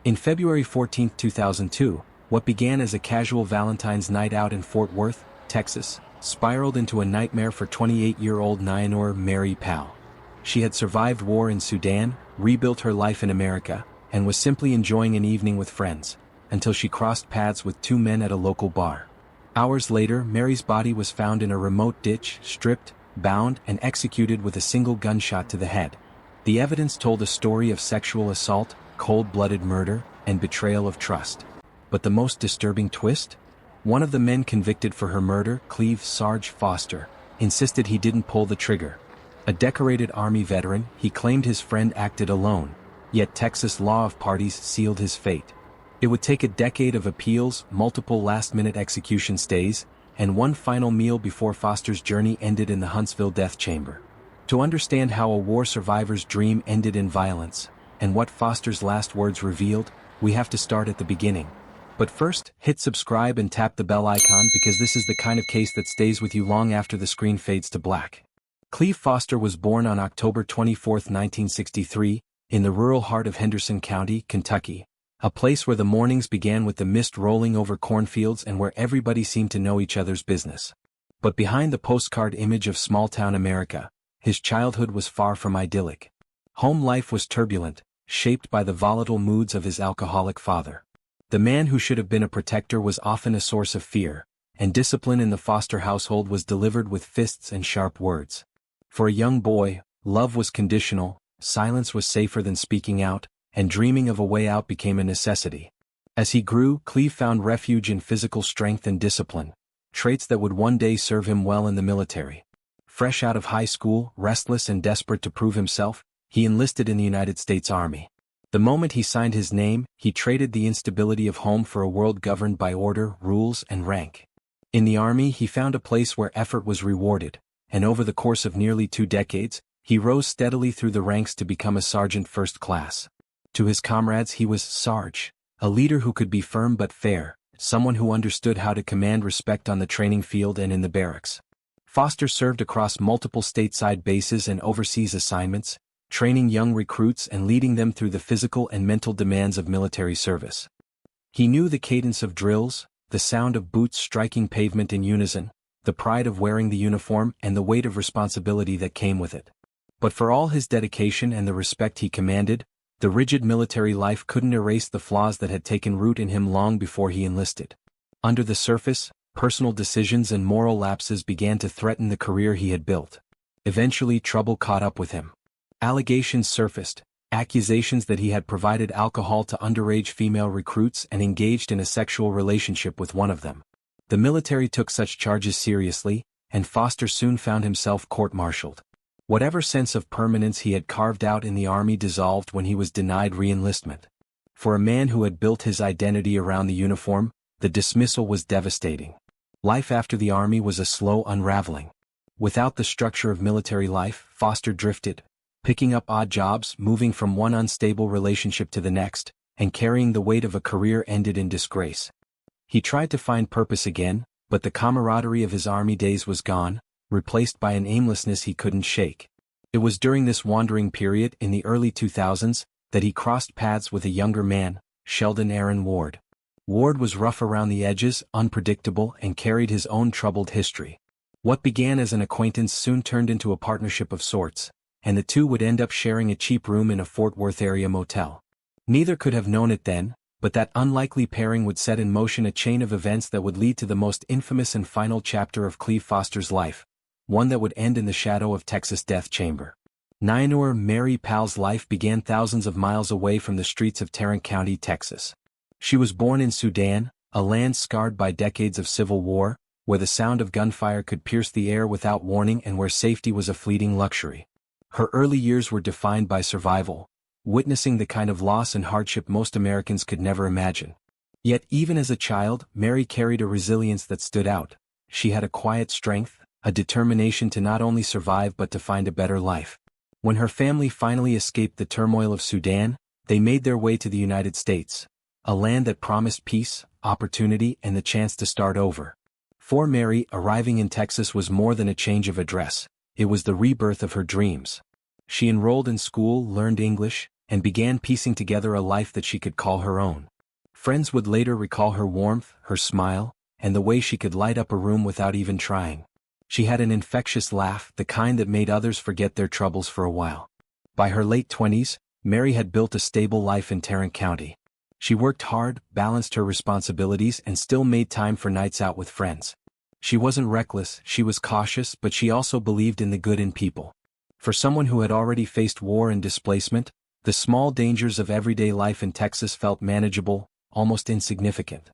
In February 14, 2002, what began as a casual Valentine's night out in Fort Worth, Texas, spiraled into a nightmare for 28-year-old Nyanuer Mary Powell. She had survived war in Sudan, rebuilt her life in America, and was simply enjoying an evening with friends, until she crossed paths with two men at a local bar. Hours later, Mary's body was found in a remote ditch, stripped, bound, and executed with a single gunshot to the head. The evidence told a story of sexual assault, cold-blooded murder, and betrayal of trust. But the most disturbing twist? One of the men convicted for her murder, Cleve Foster, insisted he didn't pull the trigger. A decorated Army veteran, he claimed his friend acted alone, yet Texas law of parties sealed his fate. It would take a decade of appeals, multiple last-minute execution stays, and one final meal before Foster's journey ended in the Huntsville death chamber. To understand how a war survivor's dream ended in violence, and what Foster's last words revealed, we have to start at the beginning. But first, hit subscribe and tap the bell icon because this is the kind of case that stays with you long after the screen fades to black. Cleve Foster was born on October 24, 1963, in the rural heart of Henderson County, Kentucky, a place where the mornings began with the mist rolling over cornfields and where everybody seemed to know each other's business. But behind the postcard image of small-town America, his childhood was far from idyllic. Home life was turbulent, shaped by the volatile moods of his alcoholic father. The man who should have been a protector was often a source of fear, and discipline in the Foster household was delivered with fists and sharp words. For a young boy, love was conditional, silence was safer than speaking out, and dreaming of a way out became a necessity. As he grew, Cleve found refuge in physical strength and discipline, traits that would one day serve him well in the military. Fresh out of high school, restless and desperate to prove himself, he enlisted in the United States Army. The moment he signed his name, he traded the instability of home for a world governed by order, rules, and rank. In the Army, he found a place where effort was rewarded, and over the course of nearly 2 decades, he rose steadily through the ranks to become a sergeant first class. To his comrades he was Sarge, a leader who could be firm but fair, someone who understood how to command respect on the training field and in the barracks. Foster served across multiple stateside bases and overseas assignments, training young recruits and leading them through the physical and mental demands of military service. He knew the cadence of drills, the sound of boots striking pavement in unison, the pride of wearing the uniform and the weight of responsibility that came with it. But for all his dedication and the respect he commanded, the rigid military life couldn't erase the flaws that had taken root in him long before he enlisted. Under the surface, personal decisions and moral lapses began to threaten the career he had built. Eventually, trouble caught up with him. Allegations surfaced, accusations that he had provided alcohol to underage female recruits and engaged in a sexual relationship with one of them. The military took such charges seriously, and Foster soon found himself court-martialed. Whatever sense of permanence he had carved out in the Army dissolved when he was denied re-enlistment. For a man who had built his identity around the uniform, the dismissal was devastating. Life after the Army was a slow unraveling. Without the structure of military life, Foster drifted, picking up odd jobs, moving from one unstable relationship to the next, and carrying the weight of a career ended in disgrace. He tried to find purpose again, but the camaraderie of his Army days was gone, replaced by an aimlessness he couldn't shake. It was during this wandering period in the early 2000s that he crossed paths with a younger man, Sheldon Ward. Ward was rough around the edges, unpredictable, and carried his own troubled history. What began as an acquaintance soon turned into a partnership of sorts, and the two would end up sharing a cheap room in a Fort Worth area motel. Neither could have known it then, but that unlikely pairing would set in motion a chain of events that would lead to the most infamous and final chapter of Cleve Foster's life, one that would end in the shadow of Texas death chamber. Nyanuer Mary Powell's life began thousands of miles away from the streets of Tarrant County, Texas. She was born in Sudan, a land scarred by decades of civil war, where the sound of gunfire could pierce the air without warning and where safety was a fleeting luxury. Her early years were defined by survival, witnessing the kind of loss and hardship most Americans could never imagine. Yet even as a child, Mary carried a resilience that stood out. She had a quiet strength, a determination to not only survive but to find a better life. When her family finally escaped the turmoil of Sudan, they made their way to the United States, a land that promised peace, opportunity, and the chance to start over. For Mary, arriving in Texas was more than a change of address, it was the rebirth of her dreams. She enrolled in school, learned English, and began piecing together a life that she could call her own. Friends would later recall her warmth, her smile, and the way she could light up a room without even trying. She had an infectious laugh, the kind that made others forget their troubles for a while. By her late 20s, Mary had built a stable life in Tarrant County. She worked hard, balanced her responsibilities, and still made time for nights out with friends. She wasn't reckless, she was cautious, but she also believed in the good in people. For someone who had already faced war and displacement, the small dangers of everyday life in Texas felt manageable, almost insignificant.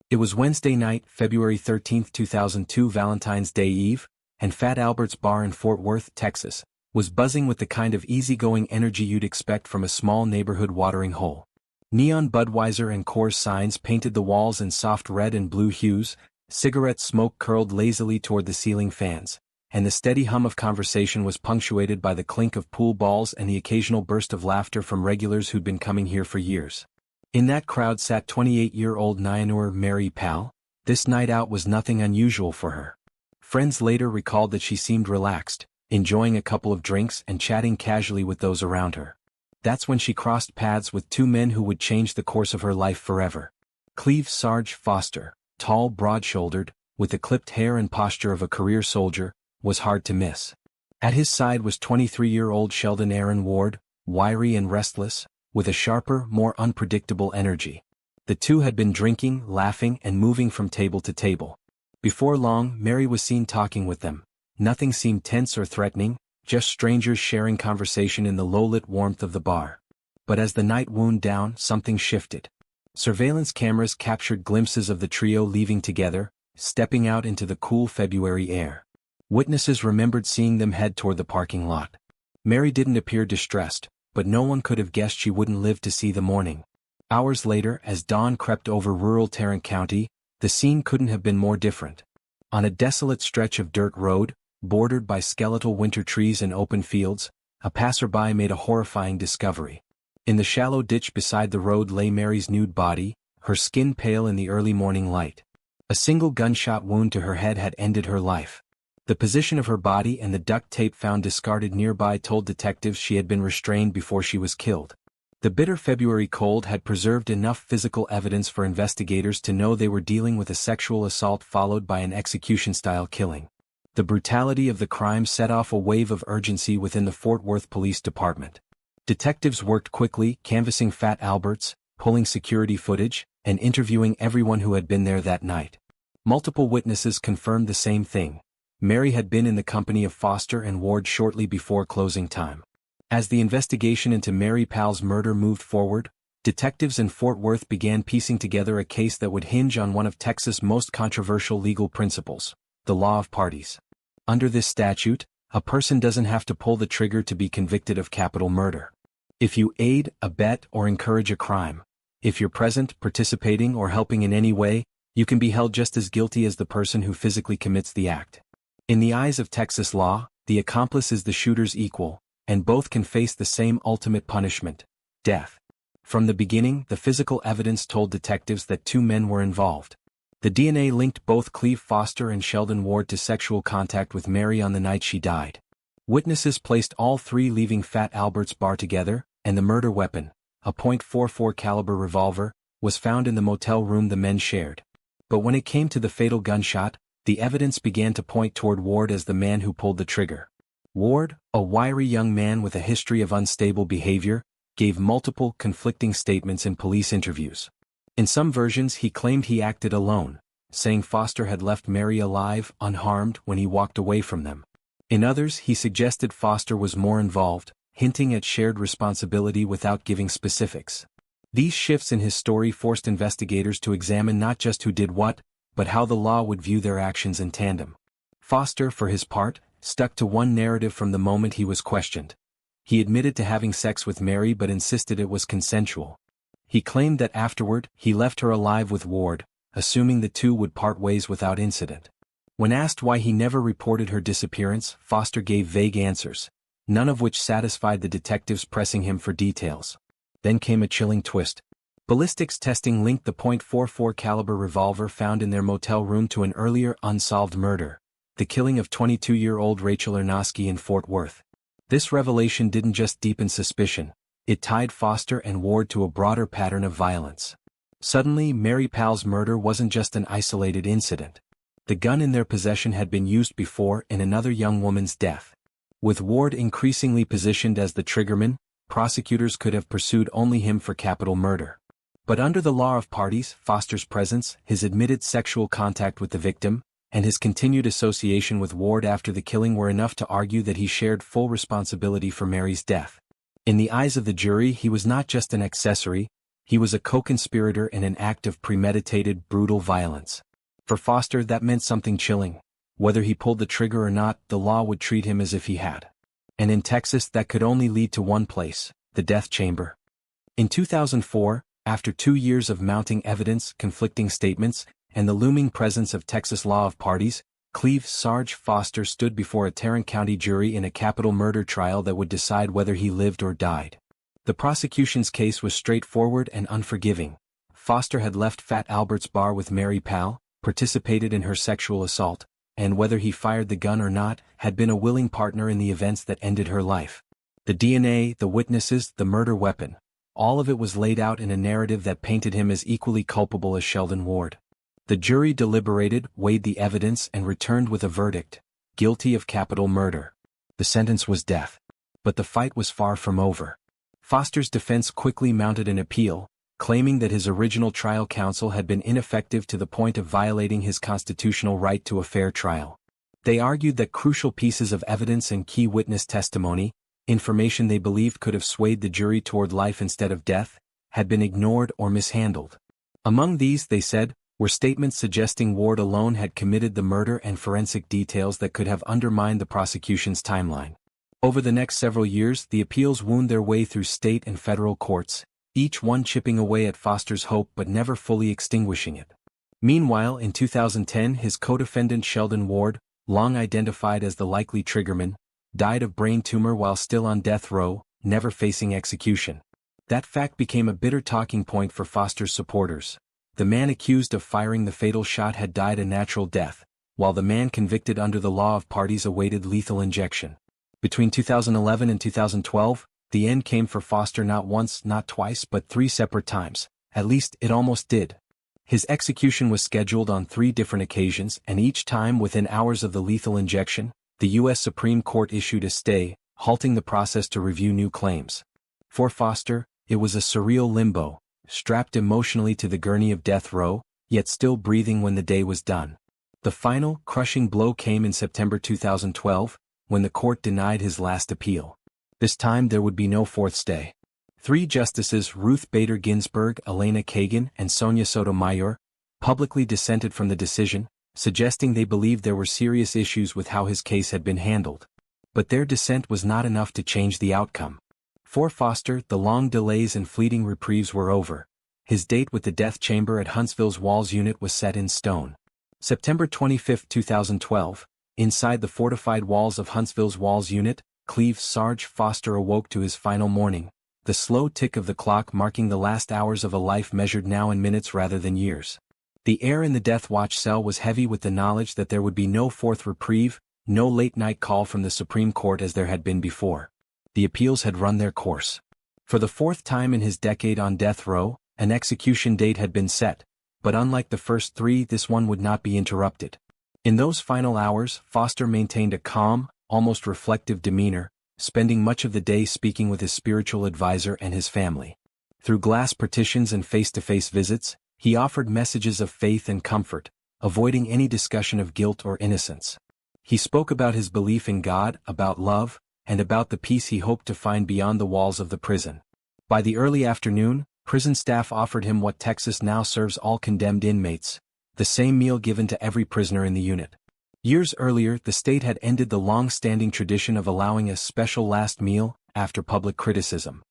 It was Wednesday night, February 13, 2002, Valentine's Day Eve, and Fat Albert's bar in Fort Worth, Texas, was buzzing with the kind of easygoing energy you'd expect from a small neighborhood watering hole. Neon Budweiser and Coors signs painted the walls in soft red and blue hues, cigarette smoke curled lazily toward the ceiling fans, and the steady hum of conversation was punctuated by the clink of pool balls and the occasional burst of laughter from regulars who'd been coming here for years. In that crowd sat 28-year-old Nyanuer Mary Powell. This night out was nothing unusual for her. Friends later recalled that she seemed relaxed, enjoying a couple of drinks and chatting casually with those around her. That's when she crossed paths with two men who would change the course of her life forever. Cleve Sarge Foster, tall, broad-shouldered, with the clipped hair and posture of a career soldier, was hard to miss. At his side was 23-year-old Sheldon Ward, wiry and restless, with a sharper, more unpredictable energy. The two had been drinking, laughing, and moving from table to table. Before long, Mary was seen talking with them. Nothing seemed tense or threatening, just strangers sharing conversation in the low-lit warmth of the bar. But as the night wound down, something shifted. Surveillance cameras captured glimpses of the trio leaving together, stepping out into the cool February air. Witnesses remembered seeing them head toward the parking lot. Mary didn't appear distressed, but no one could have guessed she wouldn't live to see the morning. Hours later, as dawn crept over rural Tarrant County, the scene couldn't have been more different. On a desolate stretch of dirt road, bordered by skeletal winter trees and open fields, a passerby made a horrifying discovery. In the shallow ditch beside the road lay Mary's nude body, her skin pale in the early morning light. A single gunshot wound to her head had ended her life. The position of her body and the duct tape found discarded nearby told detectives she had been restrained before she was killed. The bitter February cold had preserved enough physical evidence for investigators to know they were dealing with a sexual assault followed by an execution-style killing. The brutality of the crime set off a wave of urgency within the Fort Worth Police Department. Detectives worked quickly, canvassing Fat Alberts, pulling security footage, and interviewing everyone who had been there that night. Multiple witnesses confirmed the same thing. Mary had been in the company of Foster and Ward shortly before closing time. As the investigation into Mary Powell's murder moved forward, detectives in Fort Worth began piecing together a case that would hinge on one of Texas' most controversial legal principles, the law of parties. Under this statute, a person doesn't have to pull the trigger to be convicted of capital murder. If you aid, abet, or encourage a crime, if you're present, participating, or helping in any way, you can be held just as guilty as the person who physically commits the act. In the eyes of Texas law, the accomplice is the shooter's equal, and both can face the same ultimate punishment, death. From the beginning, the physical evidence told detectives that two men were involved. The DNA linked both Cleve Foster and Sheldon Ward to sexual contact with Mary on the night she died. Witnesses placed all three leaving Fat Albert's bar together, and the murder weapon, a .44 caliber revolver, was found in the motel room the men shared. But when it came to the fatal gunshot, the evidence began to point toward Ward as the man who pulled the trigger. Ward, a wiry young man with a history of unstable behavior, gave multiple conflicting statements in police interviews. In some versions he claimed he acted alone, saying Foster had left Mary alive, unharmed, when he walked away from them. In others he suggested Foster was more involved, hinting at shared responsibility without giving specifics. These shifts in his story forced investigators to examine not just who did what, but how the law would view their actions in tandem. Foster, for his part, stuck to one narrative from the moment he was questioned. He admitted to having sex with Mary but insisted it was consensual. He claimed that afterward, he left her alive with Ward, assuming the two would part ways without incident. When asked why he never reported her disappearance, Foster gave vague answers, none of which satisfied the detectives pressing him for details. Then came a chilling twist. Ballistics testing linked the .44 caliber revolver found in their motel room to an earlier unsolved murder, the killing of 22-year-old Rachel Ernosky in Fort Worth. This revelation didn't just deepen suspicion, It tied Foster and Ward to a broader pattern of violence. Suddenly, Mary Powell's murder wasn't just an isolated incident. The gun in their possession had been used before in another young woman's death. With Ward increasingly positioned as the triggerman, prosecutors could have pursued only him for capital murder. But under the law of parties, Foster's presence, his admitted sexual contact with the victim, and his continued association with Ward after the killing were enough to argue that he shared full responsibility for Mary's death. In the eyes of the jury, he was not just an accessory, he was a co-conspirator in an act of premeditated, brutal violence. For Foster, that meant something chilling. Whether he pulled the trigger or not, the law would treat him as if he had. And in Texas, that could only lead to one place, the death chamber. In 2004, after 2 years of mounting evidence, conflicting statements, and the looming presence of Texas law of parties, Cleve Sarge Foster stood before a Tarrant County jury in a capital murder trial that would decide whether he lived or died. The prosecution's case was straightforward and unforgiving. Foster had left Fat Albert's bar with Mary Powell, participated in her sexual assault, and whether he fired the gun or not, had been a willing partner in the events that ended her life. The DNA, the witnesses, the murder weapon, all of it was laid out in a narrative that painted him as equally culpable as Sheldon Ward. The jury deliberated, weighed the evidence, and returned with a verdict: guilty of capital murder. The sentence was death. But the fight was far from over. Foster's defense quickly mounted an appeal, claiming that his original trial counsel had been ineffective to the point of violating his constitutional right to a fair trial. They argued that crucial pieces of evidence and key witness testimony, information they believed could have swayed the jury toward life instead of death, had been ignored or mishandled. Among these, they said, were statements suggesting Ward alone had committed the murder and forensic details that could have undermined the prosecution's timeline. Over the next several years, the appeals wound their way through state and federal courts, each one chipping away at Foster's hope but never fully extinguishing it. Meanwhile, in 2010, his co-defendant Sheldon Ward, long identified as the likely triggerman, died of brain tumor while still on death row, never facing execution. That fact became a bitter talking point for Foster's supporters. The man accused of firing the fatal shot had died a natural death, while the man convicted under the law of parties awaited lethal injection. Between 2011 and 2012, the end came for Foster not once, not twice, but 3 separate times. At least, it almost did. His execution was scheduled on 3 different occasions, and each time within hours of the lethal injection, the U.S. Supreme Court issued a stay, halting the process to review new claims. For Foster, it was a surreal limbo, strapped emotionally to the gurney of death row, yet still breathing when the day was done. The final, crushing blow came in September 2012, when the court denied his last appeal. This time there would be no 4th stay. 3 justices, Ruth Bader Ginsburg, Elena Kagan, and Sonia Sotomayor, publicly dissented from the decision, suggesting they believed there were serious issues with how his case had been handled. But their dissent was not enough to change the outcome. For Foster, the long delays and fleeting reprieves were over. His date with the death chamber at Huntsville's Walls Unit was set in stone. September 25, 2012, inside the fortified walls of Huntsville's Walls Unit, Cleve Sarge Foster awoke to his final morning, the slow tick of the clock marking the last hours of a life measured now in minutes rather than years. The air in the death watch cell was heavy with the knowledge that there would be no 4th reprieve, no late-night call from the Supreme Court as there had been before. The appeals had run their course. For the 4th time in his decade on death row, an execution date had been set, but unlike the first 3, this one would not be interrupted. In those final hours, Foster maintained a calm, almost reflective demeanor, spending much of the day speaking with his spiritual advisor and his family. Through glass partitions and face-to-face visits, he offered messages of faith and comfort, avoiding any discussion of guilt or innocence. He spoke about his belief in God, about love, and about the peace he hoped to find beyond the walls of the prison. By the early afternoon, prison staff offered him what Texas now serves all condemned inmates, the same meal given to every prisoner in the unit. Years earlier, the state had ended the long-standing tradition of allowing a special last meal after public criticism.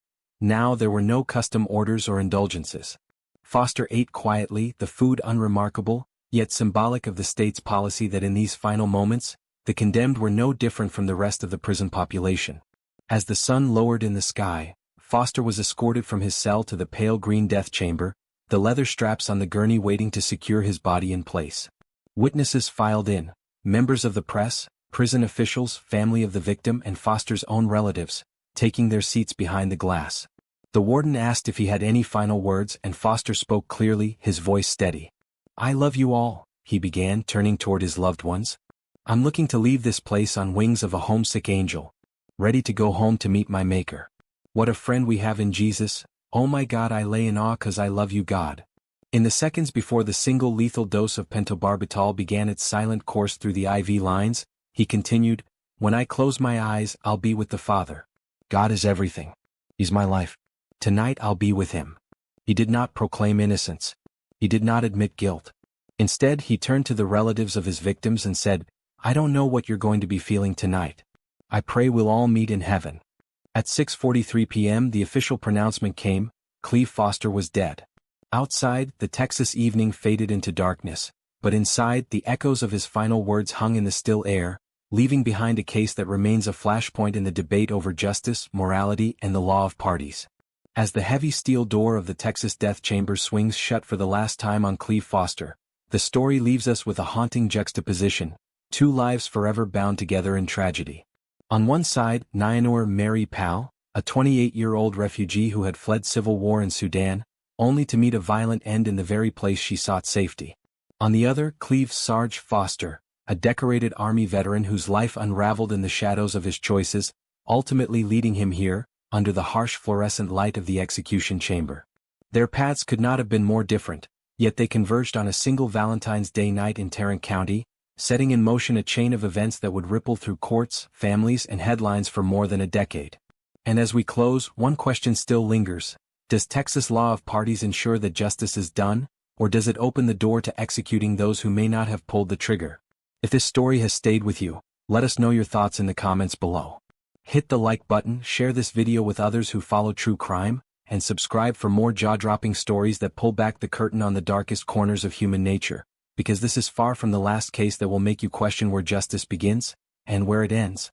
Now there were no custom orders or indulgences. Foster ate quietly, the food unremarkable, yet symbolic of the state's policy that in these final moments, the condemned were no different from the rest of the prison population. As the sun lowered in the sky, Foster was escorted from his cell to the pale green death chamber, the leather straps on the gurney waiting to secure his body in place. Witnesses filed in, members of the press, prison officials, family of the victim, and Foster's own relatives, taking their seats behind the glass. The warden asked if he had any final words, and Foster spoke clearly, his voice steady. "I love you all," he began, turning toward his loved ones. "I'm looking to leave this place on wings of a homesick angel, ready to go home to meet my Maker. What a friend we have in Jesus. Oh my God, I lay in awe 'cause I love you, God." In the seconds before the single lethal dose of pentobarbital began its silent course through the IV lines, he continued, "When I close my eyes, I'll be with the Father. God is everything. He's my life. Tonight I'll be with him." He did not proclaim innocence. He did not admit guilt. Instead, he turned to the relatives of his victims and said, "I don't know what you're going to be feeling tonight. I pray we'll all meet in heaven." At 6:43 p.m. the official pronouncement came: Cleve Foster was dead. Outside, the Texas evening faded into darkness, but inside, the echoes of his final words hung in the still air, leaving behind a case that remains a flashpoint in the debate over justice, morality, and the law of parties. As the heavy steel door of the Texas death chamber swings shut for the last time on Cleve Foster, the story leaves us with a haunting juxtaposition: two lives forever bound together in tragedy. On one side, Nyanuer Mary Powell, a 28-year-old refugee who had fled civil war in Sudan, only to meet a violent end in the very place she sought safety. On the other, Cleve Sarge Foster, a decorated Army veteran whose life unraveled in the shadows of his choices, ultimately leading him here, under the harsh fluorescent light of the execution chamber. Their paths could not have been more different, yet they converged on a single Valentine's Day night in Tarrant County, setting in motion a chain of events that would ripple through courts, families, and headlines for more than a decade. And as we close, one question still lingers: does Texas law of parties ensure that justice is done, or does it open the door to executing those who may not have pulled the trigger? If this story has stayed with you, let us know your thoughts in the comments below. Hit the like button, share this video with others who follow true crime, and subscribe for more jaw-dropping stories that pull back the curtain on the darkest corners of human nature, because this is far from the last case that will make you question where justice begins and where it ends.